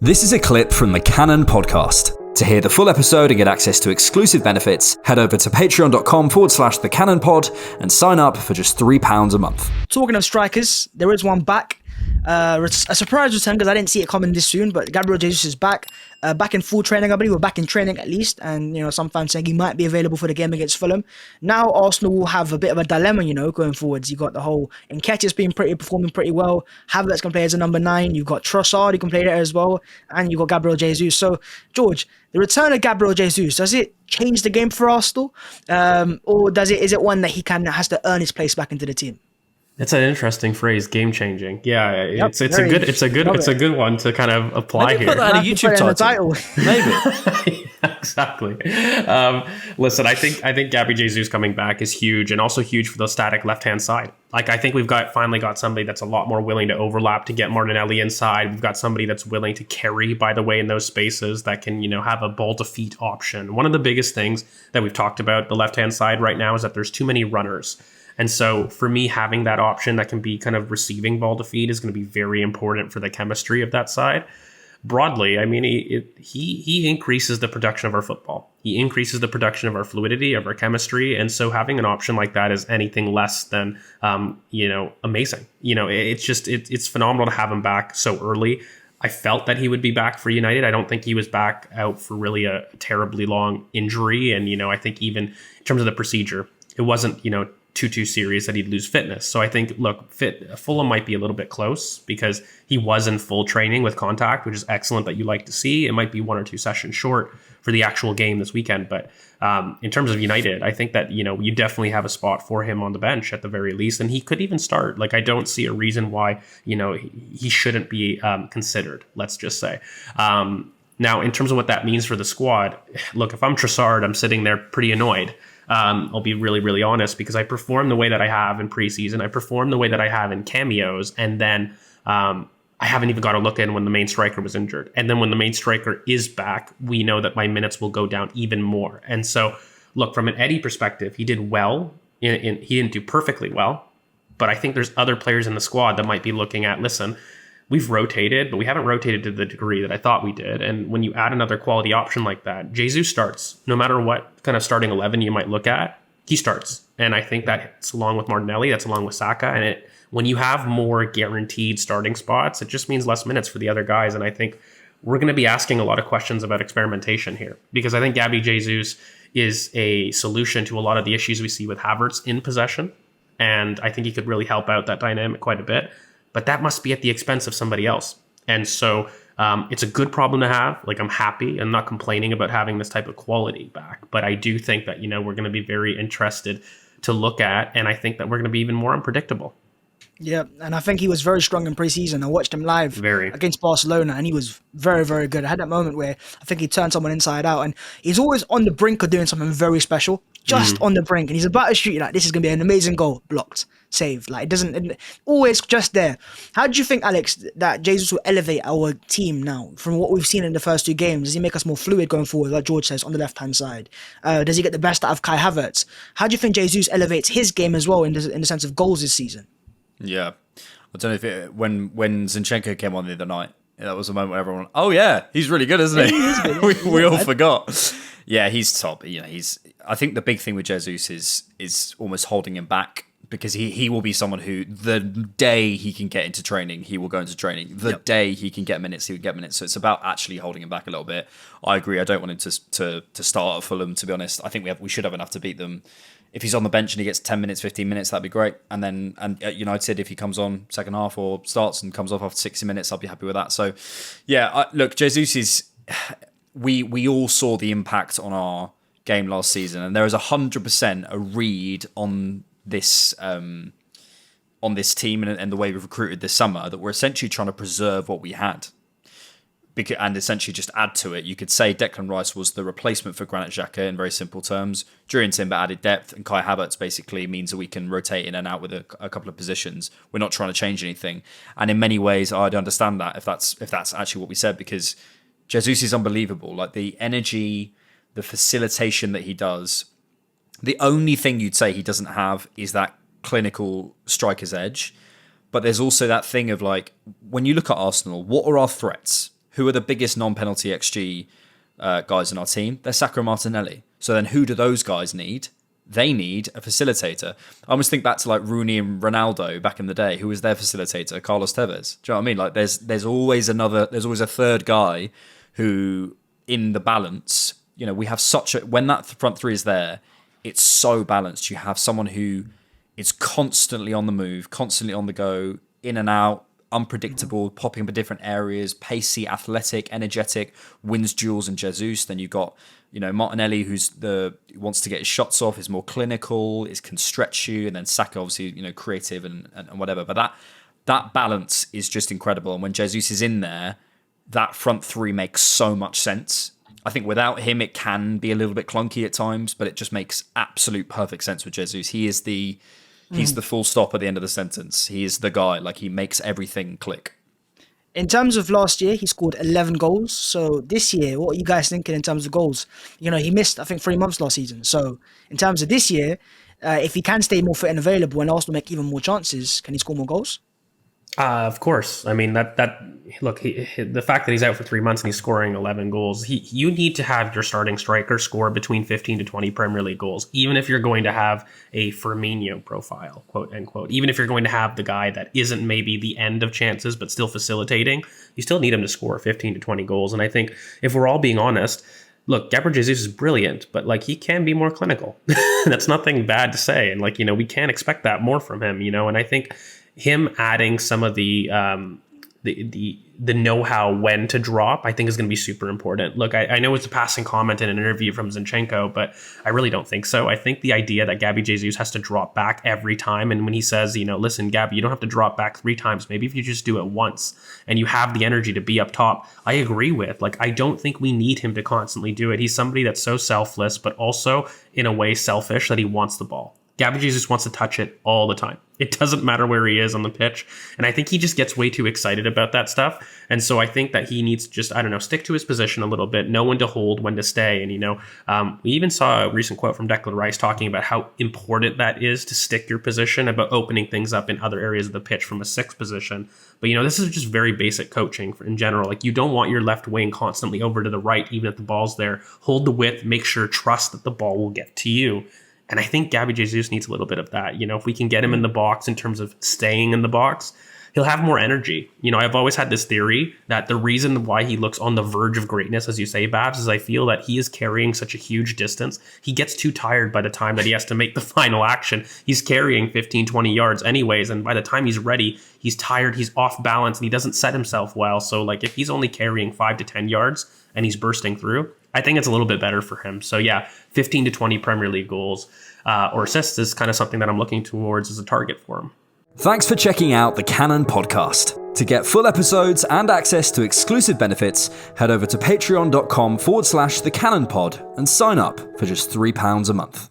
This is a clip from the Cannon podcast. To hear the full episode and get access to exclusive benefits, head over to patreon.com/thecannonpod and sign up for just £3 a month. Talking of strikers, there is one back. A surprise return because I didn't see it coming this soon, but Gabriel Jesus is back. Back in full training, I believe. We're back in training at least. And, some fans saying he might be available for the game against Fulham. Now Arsenal will have a bit of a dilemma, going forwards. You've got the whole Nketiah's performing pretty well. Havertz can play as a number 9. You've got Trossard, who can play there as well. And you've got Gabriel Jesus. So, George, the return of Gabriel Jesus, does it change the game for Arsenal? Or is it one that he has to earn his place back into the team? It's an interesting phrase, game changing. Yeah, it's a good one to kind of apply here. Put that in a YouTube title. Maybe. Yeah, exactly. Listen, I think Gabriel Jesus coming back is huge, and also huge for the static left hand side. Like, I think we've finally got somebody that's a lot more willing to overlap to get Martinelli inside. We've got somebody that's willing to carry, by the way, in those spaces that can, have a ball to feet option. One of the biggest things that we've talked about the left hand side right now is that there's too many runners. And so for me, having that option that can be kind of receiving ball to feed is going to be very important for the chemistry of that side. Broadly, I mean, he increases the production of our football. He increases the production of our fluidity, of our chemistry. And so having an option like that is anything less than, amazing. It's phenomenal to have him back so early. I felt that he would be back for United. I don't think he was back out for really a terribly long injury. And, I think even in terms of the procedure, it wasn't, too serious that he'd lose fitness. So I think, Fulham might be a little bit close because he was in full training with contact, which is excellent that you like to see. It might be 1 or 2 sessions short for the actual game this weekend. But in terms of United, I think that, you definitely have a spot for him on the bench at the very least. And he could even start. Like, I don't see a reason why, he shouldn't be considered, let's just say. Now, in terms of what that means for the squad, look, if I'm Trossard, I'm sitting there pretty annoyed. I'll be really, really honest, because I perform the way that I have in preseason. I perform the way that I have in cameos. And then I haven't even got a look in when the main striker was injured. And then when the main striker is back, we know that my minutes will go down even more. And so, look, from an Eddie perspective, he did well. He didn't do perfectly well. But I think there's other players in the squad that might be looking at, listen, we've rotated, but we haven't rotated to the degree that I thought we did. And when you add another quality option like that, Jesus starts. No matter what kind of starting 11 you might look at, he starts. And I think that's along with Martinelli, that's along with Saka. And when you have more guaranteed starting spots, it just means less minutes for the other guys. And I think we're going to be asking a lot of questions about experimentation here, because I think Gabriel Jesus is a solution to a lot of the issues we see with Havertz in possession. And I think he could really help out that dynamic quite a bit. But that must be at the expense of somebody else. And so it's a good problem to have. Like, I'm happy and not complaining about having this type of quality back. But I do think that, we're going to be very interested to look at. And I think that we're going to be even more unpredictable. Yeah, and I think he was very strong in pre-season. I watched him live against Barcelona, and he was very, very good. I had that moment where I think he turned someone inside out, and he's always on the brink of doing something very special, just on the brink. And he's about to shoot you like, this is going to be an amazing goal, blocked, saved. Like, always just there. How do you think, Alex, that Jesus will elevate our team now from what we've seen in the first 2 games? Does he make us more fluid going forward, like George says, on the left-hand side? Does he get the best out of Kai Havertz? How do you think Jesus elevates his game as well in the sense of goals this season? Yeah, I don't know if when Zinchenko came on the other night, that was a moment where everyone, oh yeah, he's really good, isn't he? Yeah, he is good. we all forgot. Yeah, he's top. I think the big thing with Jesus is almost holding him back, because he will be someone who, the day he can get into training, he will go into training. The day he can get minutes, he will get minutes. So it's about actually holding him back a little bit. I agree. I don't want him to start at Fulham, to be honest. I think we should have enough to beat them. If he's on the bench and he gets 10 minutes, 15 minutes, that'd be great. And then at United, if he comes on second half or starts and comes off after 60 minutes, I'll be happy with that. So, yeah, look, Jesus is... We all saw the impact on our game last season, and there is 100% a read on this team and the way we've recruited this summer, that we're essentially trying to preserve what we had. And essentially just add to it. You could say Declan Rice was the replacement for Granit Xhaka in very simple terms. Jurriën Timber added depth, and Kai Havertz basically means that we can rotate in and out with a couple of positions. We're not trying to change anything. And in many ways, I'd understand that if that's actually what we said, because Jesus is unbelievable. Like, the energy, the facilitation that he does. The only thing you'd say he doesn't have is that clinical striker's edge. But there's also that thing of, like, when you look at Arsenal, what are our threats? who are the biggest non-penalty XG guys in our team? They're Saka and Martinelli. So then who do those guys need? They need a facilitator. I almost think back to like Rooney and Ronaldo back in the day. Who was their facilitator? Carlos Tevez. Do you know what I mean? Like there's always a third guy who, in the balance, we have when that front three is there, it's so balanced. You have someone who is constantly on the move, constantly on the go, in and out, unpredictable, popping up in different areas, pacey, athletic, energetic, wins duels in Jesus. Then you've got, Martinelli, who wants to get his shots off, is more clinical, can stretch you, and then Saka, obviously, creative and whatever. But that balance is just incredible. And when Jesus is in there, that front three makes so much sense. I think without him, it can be a little bit clunky at times, but it just makes absolute perfect sense with Jesus. He's the full stop at the end of the sentence. He is the guy. Like, he makes everything click. In terms of last year, he scored 11 goals. So this year, what are you guys thinking in terms of goals? He missed, I think, 3 months last season. So in terms of this year, if he can stay more fit and available and Arsenal make even more chances, can he score more goals? Of course. I mean, look, the fact that he's out for 3 months and he's scoring 11 goals, you need to have your starting striker score between 15 to 20 Premier League goals, even if you're going to have a Firmino profile, quote unquote. Even if you're going to have the guy that isn't maybe the end of chances, but still facilitating, you still need him to score 15 to 20 goals. And I think if we're all being honest, look, Gabriel Jesus is brilliant, but like, he can be more clinical. That's nothing bad to say. And like, we can't expect that more from him, and I think him adding some of the know-how when to drop, I think, is going to be super important. Look, I know it's a passing comment in an interview from Zinchenko, but I really don't think so. I think the idea that Gabi Jesus has to drop back every time, and when he says, listen, Gabi, you don't have to drop back 3 times. Maybe if you just do it once and you have the energy to be up top, I agree with. Like, I don't think we need him to constantly do it. He's somebody that's so selfless, but also in a way selfish, that he wants the ball. Gabi Jesus wants to touch it all the time. It doesn't matter where he is on the pitch. And I think he just gets way too excited about that stuff. And so I think that he needs to just, stick to his position a little bit, know when to hold, when to stay. And, we even saw a recent quote from Declan Rice talking about how important that is to stick your position, about opening things up in other areas of the pitch from a 6th position. But, this is just very basic coaching in general. Like, you don't want your left wing constantly over to the right, even if the ball's there. Hold the width, make sure, trust that the ball will get to you. And I think Gabi Jesus needs a little bit of that. If we can get him in the box in terms of staying in the box, he'll have more energy. I've always had this theory that the reason why he looks on the verge of greatness, as you say, Bhavs, is I feel that he is carrying such a huge distance. He gets too tired by the time that he has to make the final action. He's carrying 15, 20 yards anyways. And by the time he's ready, he's tired, he's off balance, and he doesn't set himself well. So like, if he's only carrying 5 to 10 yards and he's bursting through, I think it's a little bit better for him. So yeah, 15 to 20 Premier League goals or assists is kind of something that I'm looking towards as a target for him. Thanks for checking out the Cannon Podcast. To get full episodes and access to exclusive benefits, head over to patreon.com/thecannonpod and sign up for just £3 a month.